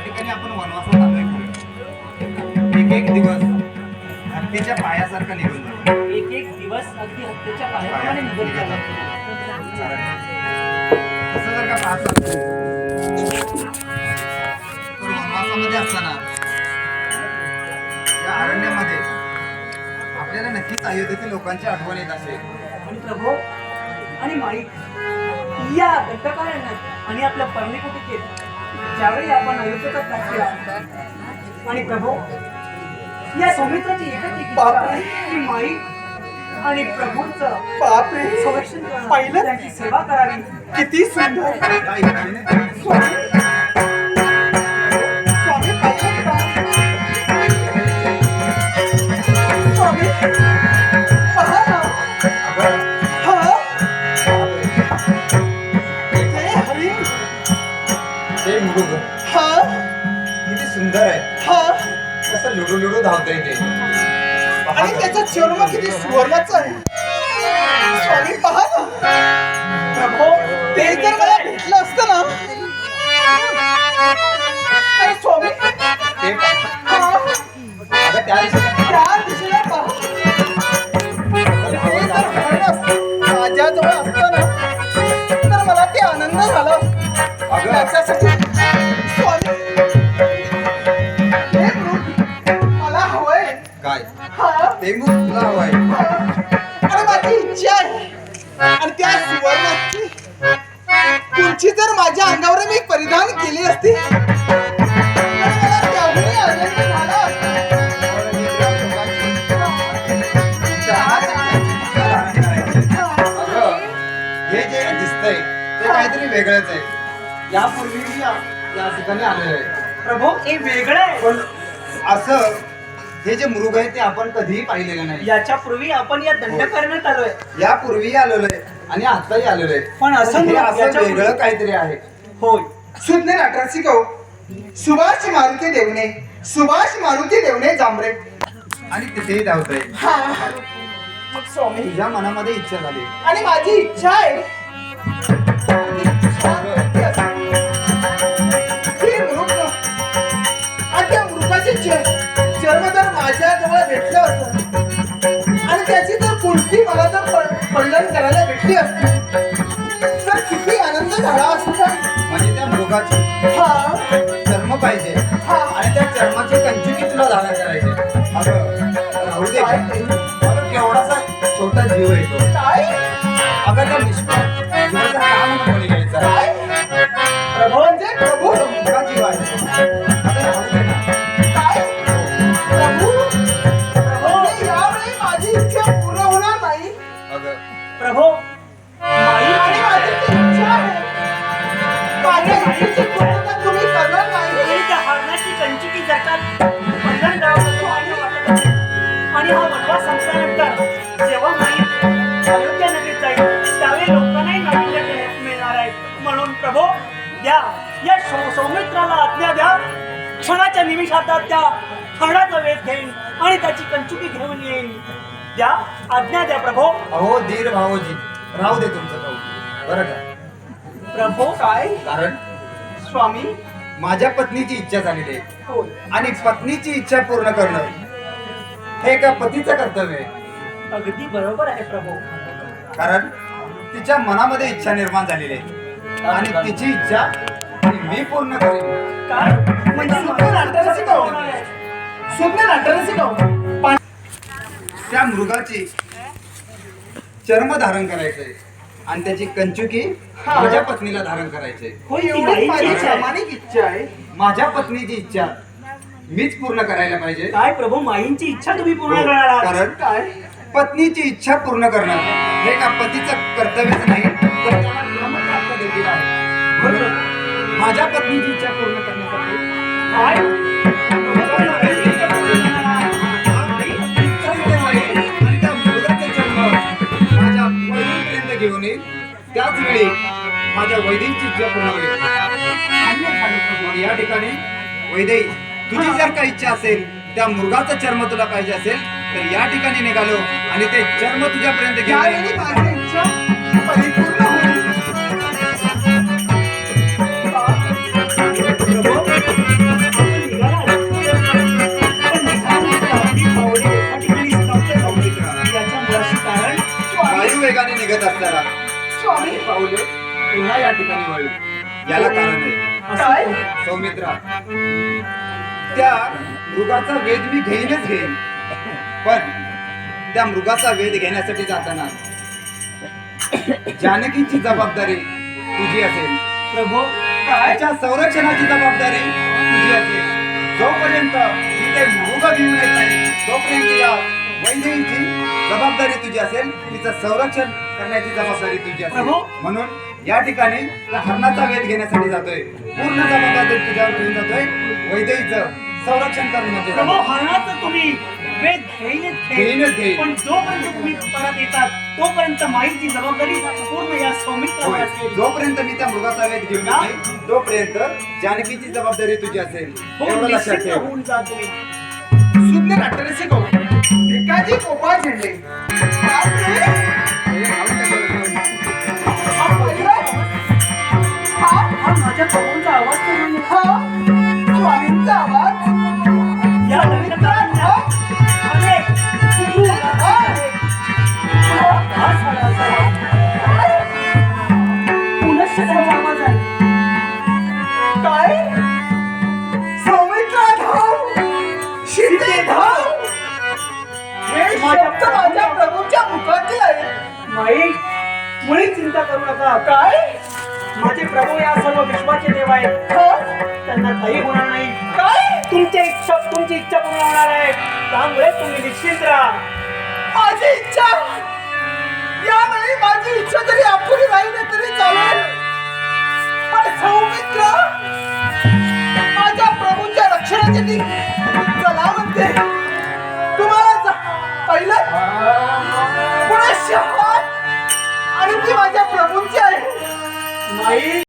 ठिकाणी आपण वनवासात आलोय खरं. एक एक दिवस हत्तीच्या पायासारखा निघून जातो. एक एक दिवस अगदी हत्तीच्या पायाप्रमाणे निघून गेला. तसं जर का पाहत असतो तर वनवासामध्ये असताना या अरण्यामध्ये आपल्याला नक्कीच अयोध्येतील लोकांची आठवण येत असेल. आणि प्रभू आणि माईक या दंडकारण्यात आणि आपल्या पर्णिकुटीत ज्यावेळी आपण अयोध्येचा त्याग केला आणि प्रभू या सौमित्राची एकच एक इच्छा आहे की माईक आणि प्रभूंचं बापरे संरक्षण करणं, पहिलं त्यांची सेवा करावी. किती सुंदर या इच्छेने स्वामी स्वामी पाहिलं का? स्वामी पहा ना हा ते हरिण ते मृग हा किती सुंदर आहे. हा कसं लुडू लुडू धावतंय ते. आणि त्याचा चर्म किती सुवर्णाचा आहे. स्वामी पहा ना प्रभो ते जर मला भेटलं असतं ना तर स्वामी ते हा आता त्या दिवशी त्या दिशेला पहा. ते जर हरण असतं माझ्याजवळ असतं ना तर मला ते आनंद झाला असता. त्याच्यासाठी स्वामी हे मृग मला हवंय. काय हा ते मग तुला हवाय. आणि माझी इच्छा आहे आणि त्या सुवर्णाची तुमची जर माझ्या अंगावर मी परिधान केली असती तर मला त्याहूनही आनंद झाला असता. अगं, हे जे दिसतंय ते काहीतरी वेगळंच आहे. यापूर्वी मी या ठिकाणी आलेलो आहे. प्रभू हे वेगळं आहे. पण असं हे जे मृग आहे ते आपण कधीही पाहिलेलं नाही. याच्या पूर्वी आपण या दंडकारण्यात आलोय. यापूर्वी आलेलो आहे आणि आताही आलेलो आहे. पण असं हे असं याच्या वेगळं काहीतरी आहे. होय. सुज्ञ नटरासी कहो सुभाष मारुती देवणे सुभाष मारुती देवणे जांभरे. आणि तिथेही धावतंय. हा मग स्वामी तुझ्या मनामध्ये इच्छा झाली. आणि माझी इच्छा आहे ही मृग आणि त्या मृगाचे चर्म जर माझ्या जवळ भेटलं असतं आणि त्याची जर कुल्फी मला जर परिधान करायला भेटली असती तर किती आनंद झाला असता. म्हणजे त्या मृगाची हा चर्म पाहिजे हा आणि त्या चर्माची कंचुकी तुला धारण करायची. अगं राहू दे. अगं केवढासा छोटा जीव आहे तो. काय अगं त्या निष्पाप जीवाचा काम कोणी घ्यायचा. काय प्रभू म्हणजे प्रभू मुलगा जीव आहे. अगं राहू दे ना. काय प्रभू म्हणजे यावेळी माझी इच्छा पूर्ण होणार नाही. अगं प्रभू आणि माई माझी ती इच्छा आहे माझ्या इच्छेची पूर्तता तुम्ही करणार नाही. आणि त्या हरणाची कंचुकी जगात बंधन लावलं आणि हा वनवास संपल्यानंतर जेव्हा माई अयोध्या नगरीत जाईल त्यावेळी लोकांनाही नाविन्य मिळणार आहे. म्हणून प्रभू द्या या सौमित्राला आज्ञा द्या. क्षणाच्या निमिषात त्या हरणाचा वेध घेईन आणि त्याची कंचुकी घेऊन येईन. द्या आज्ञा द्या प्रभू. अहो धीर भावोजी राहू दे तुमचं भाऊ बरं का. प्रभू काय कारण स्वामी माझ्या पत्नीची इच्छा झालेली आहे होय आणि पत्नीची इच्छा पूर्ण करणं हे एका पतीचं कर्तव्य आहे. अगदी बरोबर आहे प्रभू. कारण तिच्या मनामध्ये इच्छा निर्माण झालेली आहे आणि तिची इच्छा मी पूर्ण करेन. काय म्हणजे सुज्ञ नटरासी कहो सुज्ञ नटरासी कहो त्या मृगाची चर्म धारण करायचंय आणि त्याची कंचुकी माझ्या पत्नीला धारण करायचंय. होय ती एवढी बाईची माझी इच्छा आहे. प्रामाणिक इच्छा आहे. माझ्या पत्नीची इच्छा मीच पूर्ण करायला पाहिजे. काय प्रभू माईंची इच्छा तुम्ही पूर्ण करणार आहात. कारण काय पत्नीची इच्छा पूर्ण करणं हे का पतीचं कर्तव्यच नाही तर त्याला धर्मप्राप्त देखील आहे. म्हणून माझ्या पत्नीची इच्छा पूर्ण करण्यासाठी काय आणि त्या मृगाचा जन्म माझ्या वैदिकपर्यंत घेऊन येईल. त्याच वेळी माझ्या वैदिकची इच्छा पूर्ण होईल. मग या ठिकाणी वैदेही तुझी जर काही इच्छा असेल त्या मृगाचा चर्म तुला पाहिजे असेल तर या ठिकाणी निघालो आणि ते चर्म तुझ्यापर्यंत घेऊन यावेळी येईल. माझी इच्छा परिपूर्ण होईल. प्रभू पावले पुन्हा या ठिकाणी वळली. याला कारण आहे काय? सौमित्रा, त्या मृगाचा वेध मी घेईनच घेईन, पण त्या मृगाचा वेध घेण्यासाठी जाताना जानकीची जबाबदारी तुझी असेल. प्रभू त्याच्या संरक्षणाची जबाबदारी तुझी असेल. जोपर्यंत तिथे मृग घेऊन येत नाही तोपर्यंत या वैदेहीची जबाबदारी तुझी असेल. तिचं संरक्षण करण्याची जबाबदारी तुझी असेल. प्रभू. म्हणून या ठिकाणी त्या हरणाचा वेध घेण्यासाठी जातोय. पूर्ण जबाबदारी तुझ्यावर घेऊन जातोय. वैदेहीचं संरक्षण करून म्हणजे प्रभू हरणाचं तुम्ही वेद घेईनच घेईन. पण जोपर्यंत तुम्ही परत येतात तोपर्यंत माईची जबाबदारी पूर्ण या सौमित्रावर होय. असेल. जोपर्यंत मी त्या मृगाचा वेध घेऊन येत नाही तोपर्यंत जानकीची जबाबदारी तुझी असेल. हो, एवढं लक्षात निश्चिंत ठेव. होऊन जा तुम्ही. सुज्ञ नाट्यरसिक हो, भिकाजी गोपाळ झेंडे. बापरे! हा माझ्या प्रभूंचा आवाज तर नाही. हा स्वामींचा आवाज. या नवीन काळात अनेक गुरु आहेत. हा साडा असावा. पुनश्च त्यांचा आवाज आहे. काय? सौमित्रा धाव, शिंदे धाव. हे शब्द माझ्या प्रभूच्या मुखातील आहेत. माई मुळी चिंता करू नका. काय? माझे प्रभू या सर्व विश्वाचे देव आहेत. त्यांना काही होणार नाही. काय? तुमची इच्छा पूर्ण होणार आहे. त्यामुळे तुम्ही निश्चिंत राहा. माझी इच्छा, यावेळी माझी इच्छा जरी अपुरी राहिली तरी चालेल, पण सौमित्र माझ्या प्रभूंच्या रक्षणासाठी